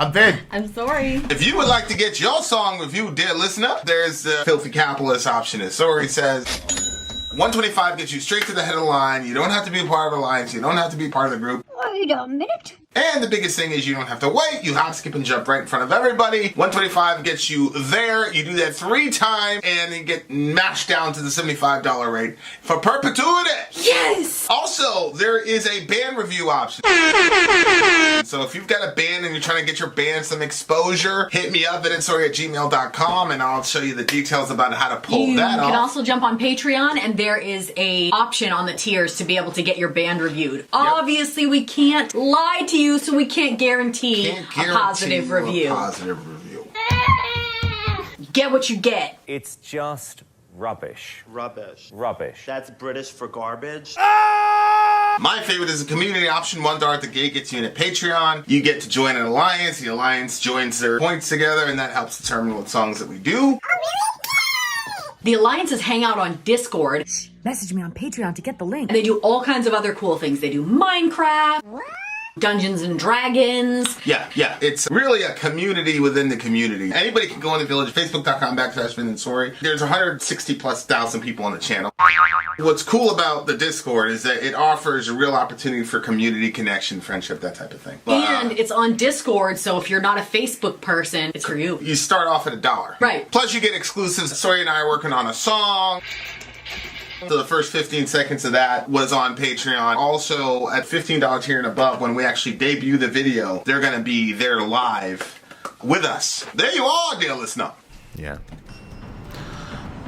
I'm Vin. I'm Sori. If you would like to get your song reviewed, dear listener, there's the filthy capitalist option. As Sori says, $125 gets you straight to the head of the line. You don't have to be a part of the alliance. You don't have to be part of the group. Wait a minute. And the biggest thing is you don't have to wait. You hop, skip, and jump right in front of everybody. $125 gets you there. You do that 3 times, and you get mashed down to the $75 rate for perpetuity. Yes! Also, there is a band review option. So if you've got a band and you're trying to get your band some exposure, hit me up at vinsori@gmail.com, and I'll show you the details about how to pull that off. You can also jump on Patreon, and there is a option on the tiers to be able to get your band reviewed. Yep. Obviously, we can't lie to you, so we can't guarantee a positive review. Get what you get. It's just rubbish. Rubbish. Rubbish. That's British for garbage. My favorite is a community option. $1 at the gate gets you in at Patreon. You get to join an alliance. The alliance joins their points together, and that helps determine what songs that we do. The alliances hang out on Discord. Message me on Patreon to get the link. And they do all kinds of other cool things. They do Minecraft, Dungeons and Dragons. Yeah. It's really a community within the community. Anybody can go in the village, facebook.com/Vin and Sori. There's 160,000+ people on the channel. What's cool about the Discord is that it offers a real opportunity for community connection, friendship, that type of thing. And it's on Discord, so if you're not a Facebook person, it's for you. You start off at $1. Right. Plus you get exclusives. Sori and I are working on a song. So the first 15 seconds of that was on Patreon. Also, at $15 tier and above, when we actually debut the video, they're going to be there live with us. There you are, dear listener. Yeah.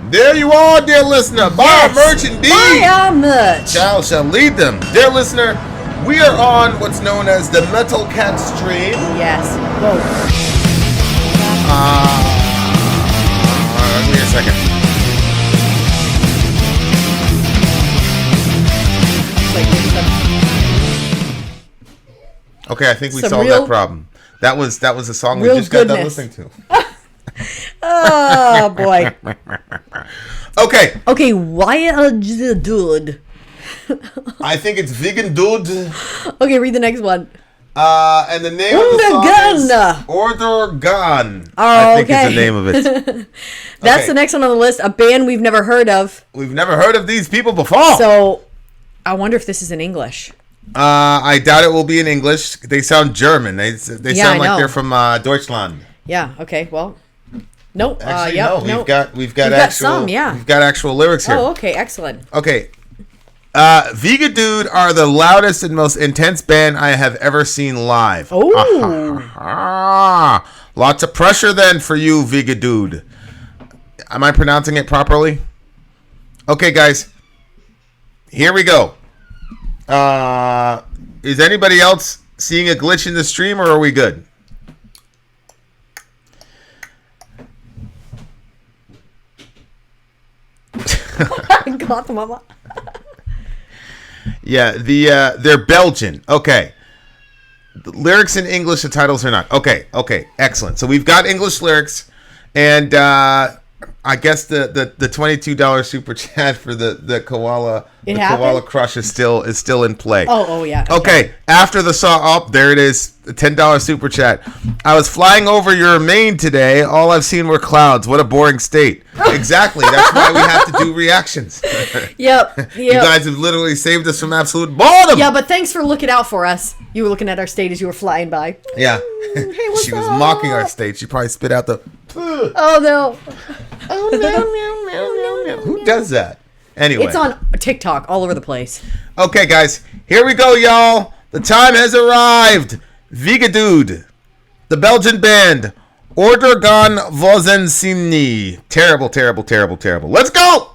There you are, dear listener. Buy our merch indeed. Buy our merch. Thou shall lead them. Dear listener, we are on what's known as the Metal Cat stream. Yes. Whoa. Give me a second. Okay, I think we solved that problem. That was a song we just got done listening to. Oh boy. Okay. Okay, why dude? I think it's Wiegedood. Okay, read the next one. And the name of the song is Onder Gaan. Oh, I think is the name of it. That's the next one on the list. A band we've never heard of. We've never heard of these people before. So, I wonder if this is in English. I doubt it will be in English. They sound German. They sound like they're from Deutschland. Yeah. Okay. Well, nope. Actually, yep, no. nope. We've got actual. Some, yeah. We've got actual lyrics here. Oh, okay. Excellent. Okay. Wiegedood are the loudest and most intense band I have ever seen live. Oh. Lots of pressure then for you, Wiegedood. Am I pronouncing it properly? Okay, guys. Here we go. Is anybody else seeing a glitch in the stream, or are we good? God, mama. Yeah, they're Belgian. Okay. The lyrics in English, the titles are not. Okay, excellent. So we've got English lyrics, and I guess the $22 super chat for the koala koala crush is still in play. Oh yeah. Okay. After the song, there it is, the $10 super chat. I was flying over your Maine today. All I've seen were clouds. What a boring state. Exactly. That's why we have to do reactions. Yep. You guys have literally saved us from absolute boredom. Yeah, but thanks for looking out for us. You were looking at our state as you were flying by. Yeah. Hey, what's She was up? mocking our state. She probably spit out the. Oh no. Oh no. Who does that? Anyway. It's on TikTok all over the place. Okay, guys. Here we go, y'all. The time has arrived. Wiegedood. The Belgian band. Onder Gaan Vozensinni. Terrible. Let's go!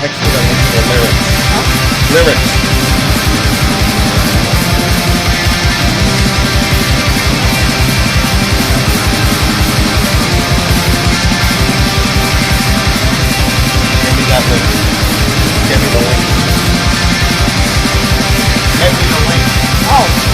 Next to the lyrics. Lyrics. Give me that link. Give me the link. Give me the link. Oh.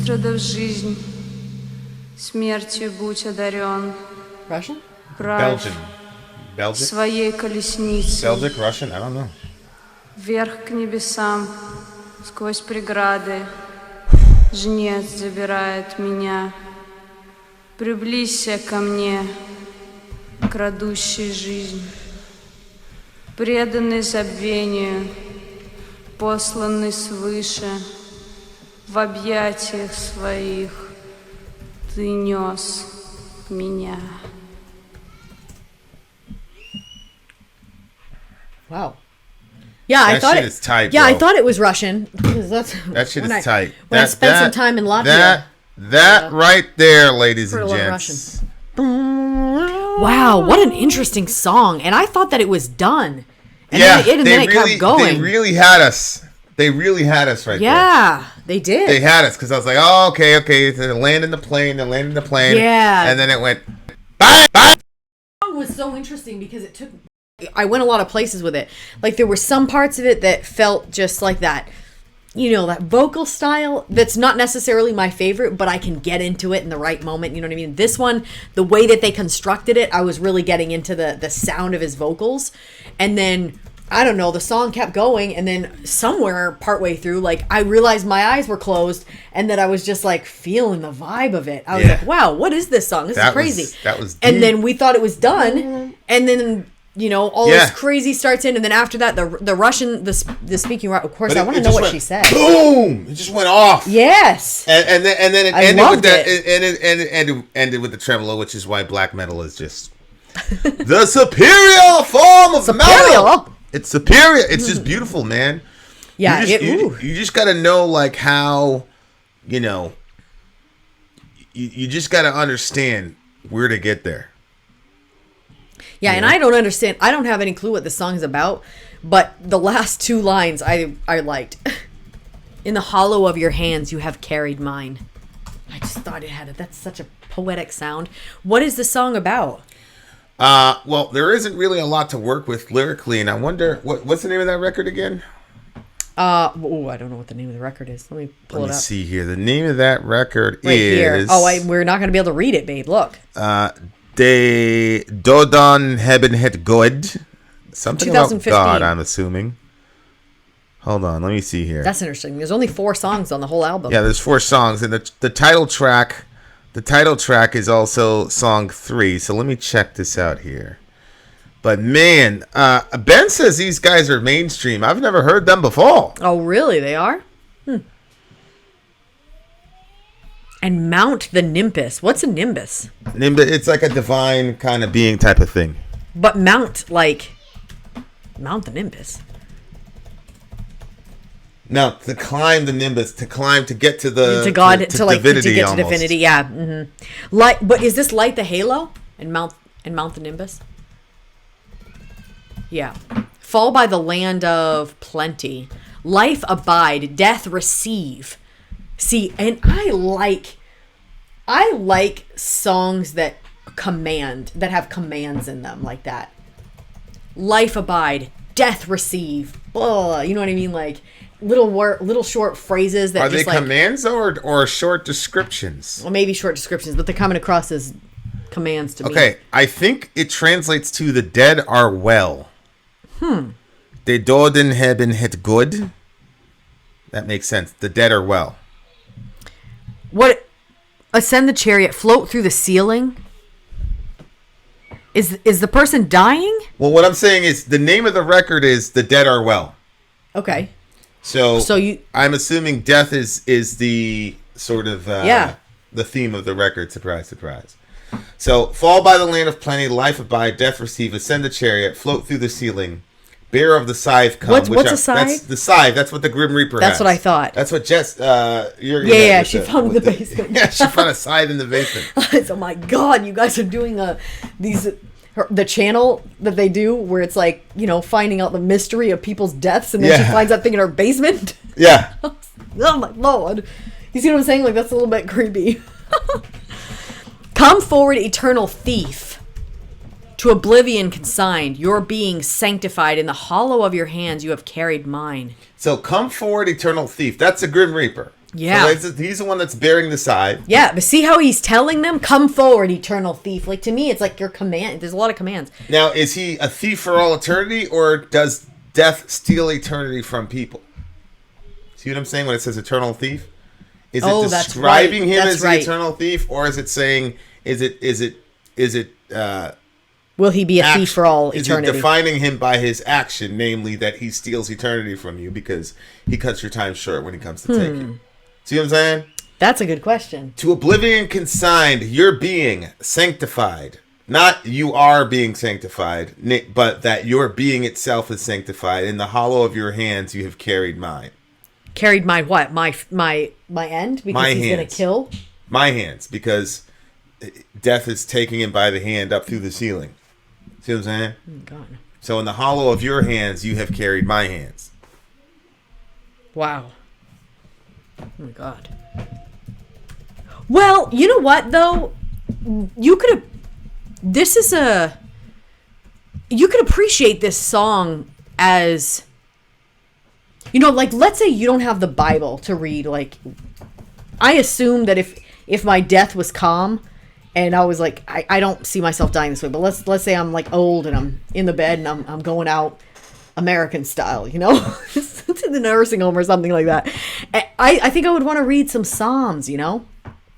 выстрадав жизнь, смертью будь одарен. Russian? Правь Belgian? своей колесницей. Belgic? Russian? I don't know. Вверх к небесам, сквозь преграды, жнец забирает меня. Приблизься ко мне, крадущий жизнь, преданный забвению, посланный свыше, в объятиях своих ты нес меня. Wow. Yeah, I That thought shit it. is tight, Yeah, I bro. thought it was Russian. Because that's That shit when is tight. When I spent some time in Latvia. That right there, ladies Heard and a lot of gents. Wow, what an interesting song! And I thought that it was done. And Yeah, then it kept going. They really had us. They really had us right there. Yeah, they did. They had us because I was like, oh, okay. They're landing the plane. Yeah. And then it went, bye. The song was so interesting because it took. I went a lot of places with it. Like there were some parts of it that felt just like that. You know, that vocal style that's not necessarily my favorite, but I can get into it in the right moment. You know what I mean? This one, the way that they constructed it, I was really getting into the sound of his vocals. And then, I don't know, the song kept going. And then somewhere partway through, like, I realized my eyes were closed and that I was just like feeling the vibe of it. I was like, wow, what is this song? This is crazy. That was deep. And then we thought it was done. And then, you know, all this crazy starts in, and then after that, the Russian, the speaking, of course, I want to know what she said. Boom! It just went off. Yes. And then it I ended with loved that. it. It ended with the tremolo, which is why black metal is just the superior form of metal. It's superior. It's just beautiful, man. Yeah. You just got to know like how, you know, you just got to understand where to get there. Yeah, and I don't understand. I don't have any clue what the song is about, but the last two lines I liked. In the hollow of your hands, you have carried mine. I just thought it had that's such a poetic sound. What is the song about? Well, there isn't really a lot to work with lyrically, and I wonder what's the name of that record again? I don't know what the name of the record is. Let me pull it up. Let me see here. The name of that record Right is here. We're not going to be able to read it, babe. Look. De Dodon Hebben Het God. Something about 2015. God, I'm assuming. Hold on, let me see here. That's interesting. There's only 4 songs on the whole album. Yeah, there's 4 songs, and the title track. The title track is also song 3. So let me check this out here. But man, Ben says these guys are mainstream. I've never heard them before. Oh, really? They are? And Mount the Nimbus. What's a Nimbus? It's like a divine kind of being type of thing. But Mount the Nimbus. No, to climb the Nimbus, to get to the To God, to divinity, get to almost. divinity. Yeah. Mm-hmm. But is this Light the Halo and Mount the Nimbus? Yeah. Fall by the land of plenty. Life abide, death receive. See, and I like songs that have commands in them like that. Life abide, death receive. Oh, you know what I mean? Like little short phrases that Are just they commands or short descriptions? Well, maybe short descriptions, but they're coming across as commands to me. Okay, I think it translates to the dead are well. De Doden hebben het good. That makes sense. The dead are well. What? Ascend the chariot, float through the ceiling. Is the person dying? Well, what I'm saying is the name of the record is The Dead Are Well. Okay. So you, I'm assuming death is the sort of the theme of the record. Surprise, surprise. So fall by the land of plenty, life abide, death receive, ascend the chariot, float through the ceiling, bearer of the scythe come. What's a scythe? That's the scythe. That's what the Grim Reaper has. That's what I thought. That's what Jess. Yeah, she found in the basement. Yeah, she found a scythe in the basement. Oh my god, you guys are doing the channel that they do where it's like, you know, finding out the mystery of people's deaths, and then she finds that thing in her basement. Yeah. Oh my lord. You see what I'm saying? Like, that's a little bit creepy. Come forward, eternal thief. To oblivion consigned, your being sanctified. In the hollow of your hands you have carried mine. So come forward, eternal thief. That's a Grim Reaper. Yeah. So he's the one that's bearing the side. Yeah, but see how he's telling them, come forward, eternal thief. Like, to me, it's like your command. There's a lot of commands. Now, is he a thief for all eternity, or does death steal eternity from people? See what I'm saying when it says eternal thief? Is it describing him as the eternal thief, or is it saying, is it will he be a thief for all eternity? Is it defining him by his action, namely that he steals eternity from you because he cuts your time short when he comes to take you? See what I'm saying? That's a good question. To oblivion consigned, you're being sanctified. Not you are being sanctified, but that your being itself is sanctified. In the hollow of your hands, you have carried mine. Carried my what? My end? Because he's going to kill? My hands, because death is taking him by the hand up through the ceiling. See what I'm saying? Oh, God. So in the hollow of your hands, you have carried my hands. Wow. Oh, my God. Well, you know what, though? You could appreciate this song as, you know, like, let's say you don't have the Bible to read. Like, I assume that if my death was calm and I was like, I don't see myself dying this way, but let's say I'm like old and I'm in the bed and I'm going out American style, you know, to the nursing home or something like that. I think I would want to read some Psalms, you know?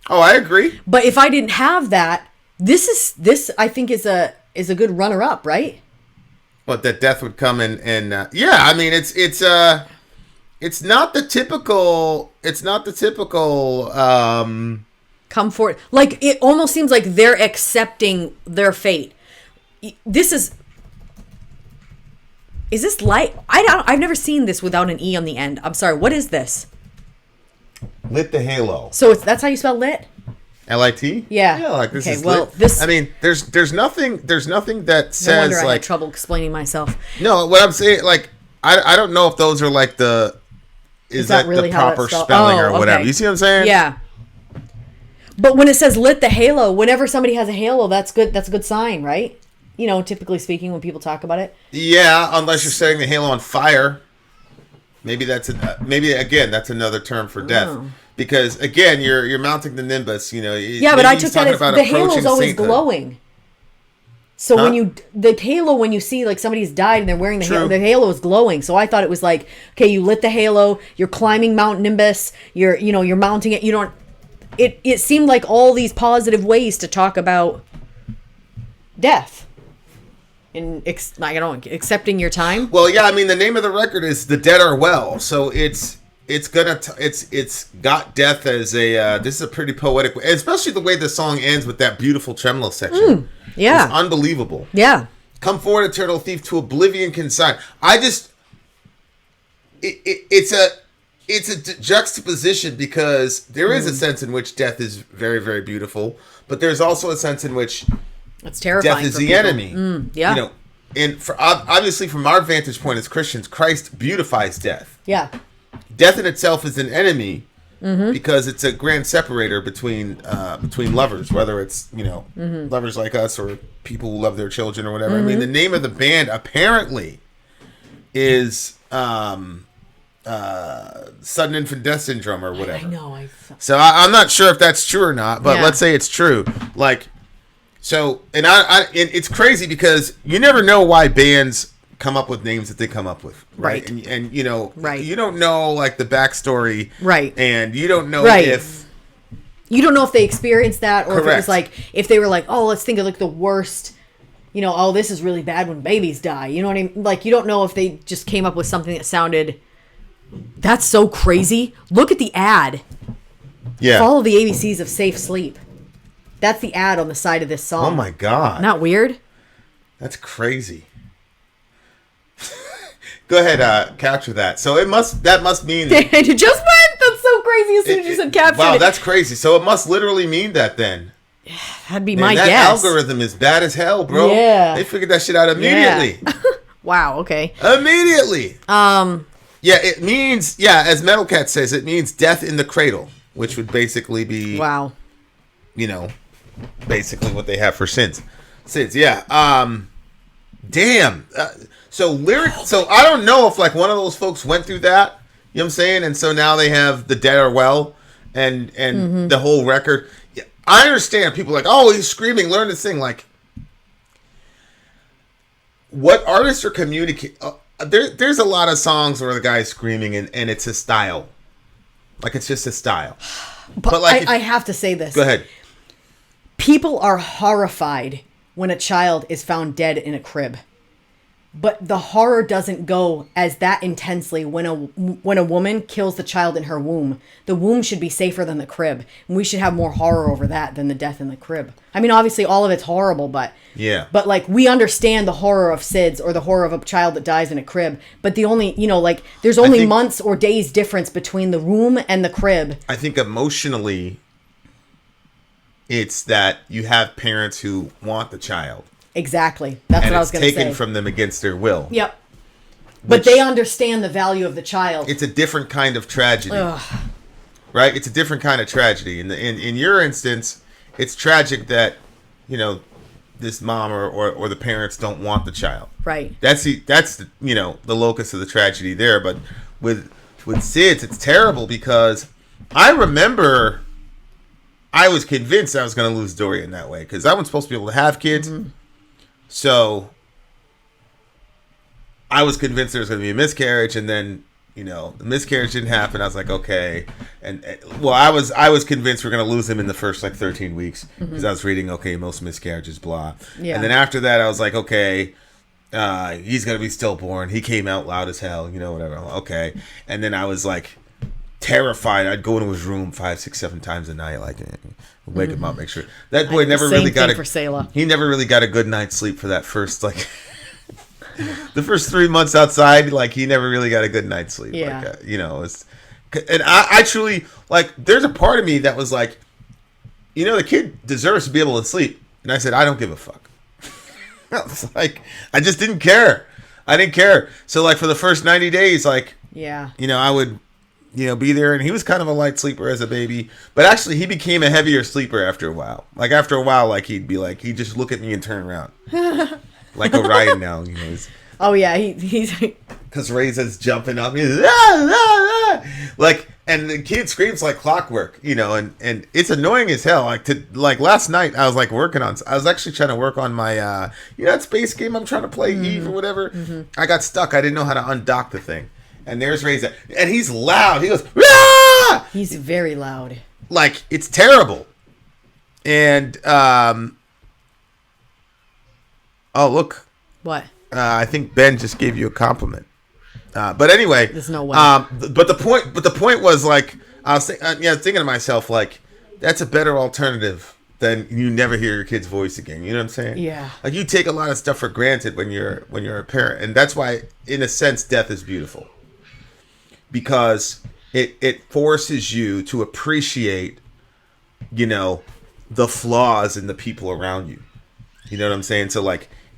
Oh, I agree. But if I didn't have that, this I think is a good runner up, right? What, that death would come and yeah, I mean it's not the typical come forward. Like, it almost seems like they're accepting their fate. This is this light? I've never seen this without an E on the end. I'm sorry. What is this? Lit the halo. So that's how you spell lit? L-I-T? Yeah. Yeah, like this okay, is well, lit. this. I mean, there's nothing that says, no wonder I like, had trouble explaining myself. No, what I'm saying, like, I don't know if those are like is that really the how proper that's spelling or okay. whatever. You see what I'm saying? Yeah. But when it says lit the halo, whenever somebody has a halo, that's good. That's a good sign, right? You know, typically speaking, when people talk about it. Yeah, unless you're setting the halo on fire. Maybe that's another term for death. Oh. Because again, you're mounting the nimbus. You know. Yeah, but I took that as the halo's always glowing. So when the halo, when you see like somebody's died and they're wearing the halo is glowing. So I thought it was like, okay, you lit the halo, you're climbing Mount Nimbus, you're mounting it. You don't. It seemed like all these positive ways to talk about death. And accepting your time. Well, yeah, I mean the name of the record is "The Dead Are Well," so it's got death as a this is a pretty poetic way, especially the way the song ends with that beautiful tremolo section. Yeah, it's unbelievable. Yeah, come forward, eternal thief, to oblivion consign. It's a juxtaposition because there is a sense in which death is very, very beautiful, but there's also a sense in which it's terrifying. Death is the enemy. Yeah. You know, and obviously from our vantage point as Christians, Christ beautifies death. Yeah. Death in itself is an enemy because it's a grand separator between lovers, whether it's lovers like us or people who love their children or whatever. I mean, the name of the band apparently is sudden infant death syndrome or whatever. I know. So I'm not sure if that's true or not, but let's say it's true. Like. So, and it's crazy because you never know why bands come up with names that they come up with, right? And you know, you don't know like the backstory, right? And you don't know if they experienced that, or correct. if it was like if they were like, oh, let's think of like the worst, oh, this is really bad when babies die. You know what I mean? Like you don't know if they just came up with something that sounded. That's so crazy. Look at the ad. Yeah. Follow the ABCs of safe sleep. That's the ad on the side of this song. Oh my God. Not weird? That's crazy. Go ahead, capture that. So that must mean it just went. That's so crazy as soon as you said capture. Wow, that's crazy. So it must literally mean that then. That'd be my guess. That algorithm is bad as hell, bro. Yeah. They figured that shit out immediately. Yeah. Wow, okay. Immediately. Yeah, it means as Metal Cat says, it means death in the cradle, which would basically be basically what they have for sins, yeah. Damn. So I don't know if like one of those folks went through that You know what I'm saying? And so now they have The Dead Are Well and the whole record. I understand people are like, oh, he's screaming, learn to sing. Like, what artists are communicating... there's a lot of songs where the guy's screaming and it's a style. Like, it's just a style. But like, I have to say this. Go ahead. People are horrified when a child is found dead in a crib. But the horror doesn't go as that intensely when a woman kills the child in her womb. The womb should be safer than the crib. And we should have more horror over that than the death in the crib. I mean, obviously, all of it's horrible, but... Yeah. But, like, we understand the horror of SIDS or the horror of a child that dies in a crib. But the only, like, there's only months or days difference between the womb and the crib. I think emotionally, it's that you have parents who want the child. Exactly. That's what I was going to say. And it's taken from them against their will. Yep. But they understand the value of the child. It's a different kind of tragedy. Ugh. Right? It's a different kind of tragedy. In your instance, it's tragic that, this mom or the parents don't want the child. Right. That's the locus of the tragedy there. But with SIDS, it's terrible because I remember I was convinced I was going to lose Dorian that way because I wasn't supposed to be able to have kids. Mm-hmm. So I was convinced there was going to be a miscarriage, and then the miscarriage didn't happen. I was like, okay, and I was convinced we're going to lose him in the first 13 weeks because I was reading, okay, most miscarriages, blah, and then after that I was like, okay, he's going to be stillborn. He came out loud as hell, whatever. Okay, and then I was like terrified. I'd go into his room 5, 6, 7 times a night, wake him up, make sure that boy never really got he never really got a good night's sleep for that first the first 3 months outside. He never really got a good night's sleep. Yeah. And I truly there's a part of me that was like, the kid deserves to be able to sleep, and I said I don't give a fuck. I was like, I just didn't care. I didn't care. So for the first 90 days, I would be there, and he was kind of a light sleeper as a baby, but actually he became a heavier sleeper after a while. After a while, he'd be he'd just look at me and turn around. Like Orion now, oh yeah, he's because Reza's jumping up, he's ah, ah, ah. And the kid screams like clockwork, and it's annoying as hell. Last night I was I was actually trying to work on my that space game I'm trying to play, Eve or whatever. Mm-hmm. I got stuck. I didn't know how to undock the thing. And there's Reza. And he's loud. He goes, ah! He's very loud. It's terrible. And, oh, look. What? I think Ben just gave you a compliment. But anyway. There's no way. But the point was, I was thinking to myself, that's a better alternative than you never hear your kid's voice again. You know what I'm saying? Yeah. You take a lot of stuff for granted when you're a parent. And that's why, in a sense, death is beautiful. Because it forces you to appreciate, the flaws in the people around you. You know what I'm saying? So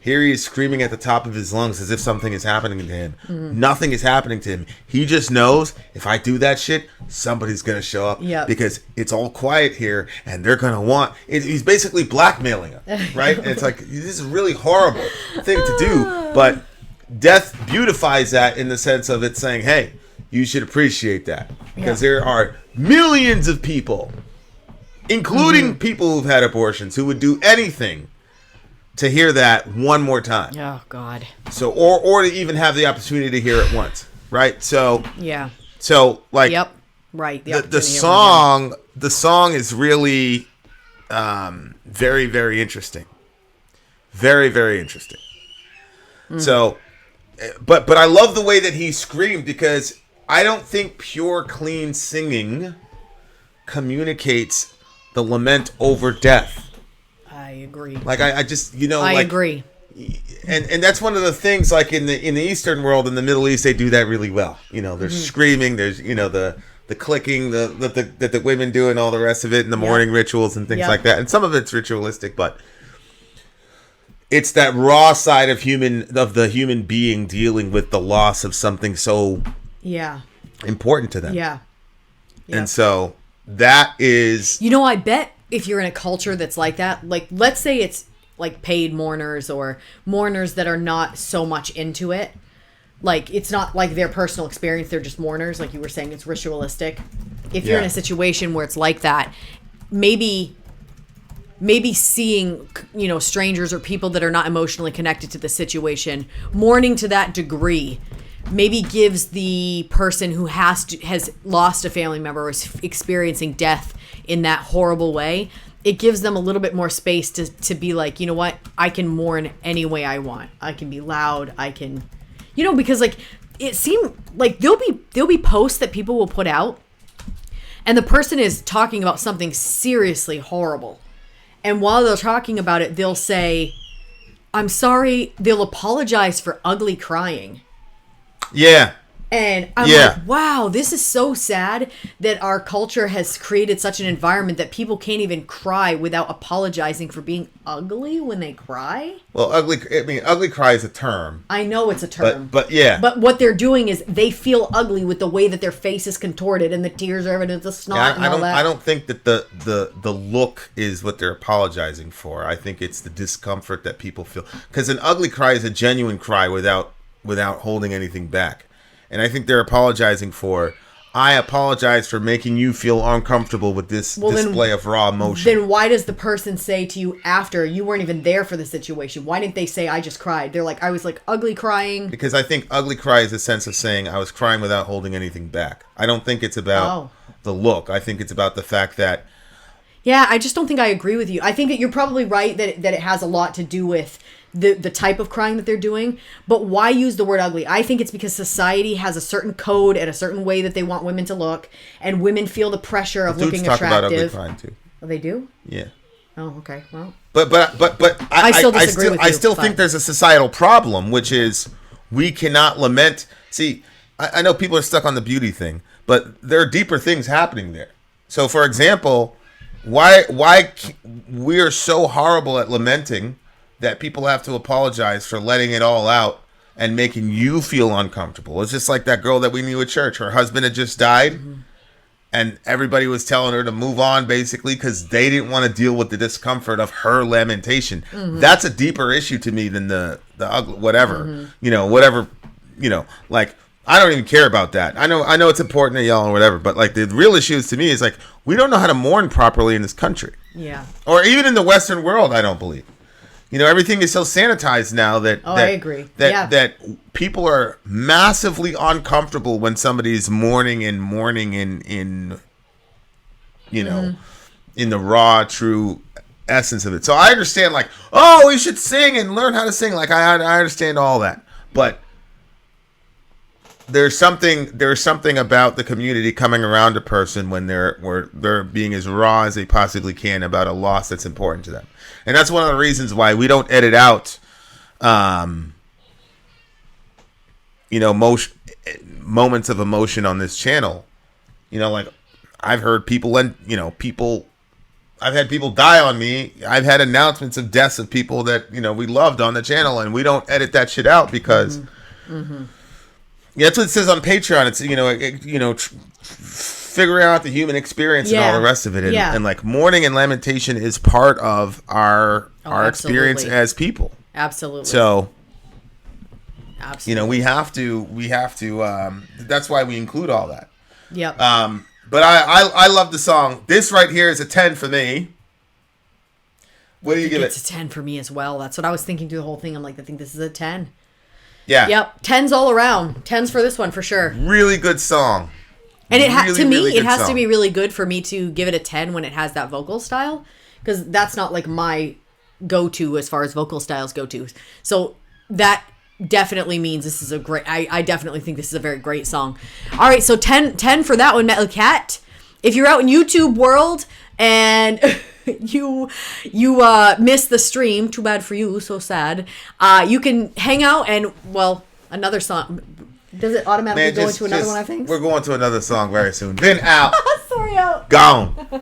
here he is screaming at the top of his lungs as if something is happening to him. Mm-hmm. Nothing is happening to him. He just knows if I do that shit, somebody's going to show up. Yep. Because it's all quiet here and they're going to want it. He's basically blackmailing him, right? And it's this is a really horrible thing to do. But death beautifies that in the sense of it saying, hey, you should appreciate that. Because there are millions of people, including people who've had abortions, who would do anything to hear that one more time. Oh God. So or to even have the opportunity to hear it once, right? So yeah. So yep. Right. The song is really very, very interesting. Very, very interesting. So but I love the way that he screamed because I don't think pure clean singing communicates the lament over death. I agree. I just I agree. And that's one of the things in the Eastern world, in the Middle East, they do that really well. There's screaming, there's the clicking that the women do and all the rest of it, and the mourning rituals and things like that. And some of it's ritualistic, but it's that raw side of the human being dealing with the loss of something so important to them. Yeah. Yep. And so that is I bet if you're in a culture that's like that, let's say it's paid mourners or mourners that are not so much into it, like it's not like their personal experience, they're just mourners, like you were saying, it's ritualistic. If you're in a situation where it's like that, maybe seeing, you know, strangers or people that are not emotionally connected to the situation, mourning to that degree, maybe gives the person who has lost a family member or is experiencing death in that horrible way, it gives them a little bit more space to be like, you know what, I can mourn any way I want. I can be loud. I can, you know, because like it seemed like there'll be posts that people will put out, and the person is talking about something seriously horrible. And while they're talking about it, they'll say, I'm sorry. They'll apologize for ugly crying. Yeah. And I'm like, wow, this is so sad that our culture has created such an environment that people can't even cry without apologizing for being ugly when they cry. Well, ugly cry is a term. I know it's a term. But yeah. But what they're doing is they feel ugly with the way that their face is contorted and the tears are evident, the snot and all that. I don't think that the look is what they're apologizing for. I think it's the discomfort that people feel. Because an ugly cry is a genuine cry without holding anything back. And I think they're apologizing for, I apologize for making you feel uncomfortable with this display of raw emotion. Then why does the person say to you after, you weren't even there for the situation? Why didn't they say, I just cried? They're like, I was like ugly crying. Because I think ugly cry is a sense of saying I was crying without holding anything back. I don't think it's about the look. I think it's about the fact that... Yeah, I just don't think I agree with you. I think that you're probably right that it has a lot to do with the type of crying that they're doing. But why use the word ugly? I think it's because society has a certain code and a certain way that they want women to look, and women feel the pressure of looking attractive. Dudes talk about ugly crying too. Oh, they do? Yeah. Oh, okay. Well. But I still disagree with you. I still think there's a societal problem, which is we cannot lament. See, I know people are stuck on the beauty thing, but there are deeper things happening there. So, for example, why we're so horrible at lamenting that people have to apologize for letting it all out and making you feel uncomfortable. It's just like that girl that we knew at church. Her husband had just died, and everybody was telling her to move on, basically, because they didn't want to deal with the discomfort of her lamentation. That's a deeper issue to me than the ugly, whatever. Whatever, like, I don't even care about that. I know it's important to y'all or whatever, but like the real issue to me is like, we don't know how to mourn properly in this country. Yeah. Or even in the Western world, I don't believe. Everything is so sanitized now that I agree. That people are massively uncomfortable when somebody's mourning in in the raw, true essence of it. So I understand, like, oh, we should sing and learn how to sing. Like, I understand all that, but there's something about the community coming around a person when they're being as raw as they possibly can about a loss that's important to them. And that's one of the reasons why we don't edit out, moments of emotion on this channel. Like I've heard people I've had people die on me. I've had announcements of deaths of people that, we loved on the channel, and we don't edit that shit out because, yeah, that's what it says on Patreon. It's, figuring out the human experience and all the rest of it. And like mourning and lamentation is part of our experience as people. Absolutely. So, absolutely. we have to, that's why we include all that. Yep. But I love the song. This right here is a 10 for me. What do you give it? It's a 10 for me as well. That's what I was thinking through the whole thing. I'm like, I think this is a 10. Yeah. Yep. 10s all around. 10s for this one for sure. Really good song. And it has to be really good for me to give it a 10 when it has that vocal style, because that's not like my go-to as far as vocal styles go to. So that definitely means this is a great, I definitely think this is a very great song. All right, so 10 for that one, Metal Cat. If you're out in YouTube world and you missed the stream, too bad for you, so sad. You can hang out and, well, another song. Does it automatically go into another one, I think? We're going to another song very soon. Vin out. Sorry, out. Gone.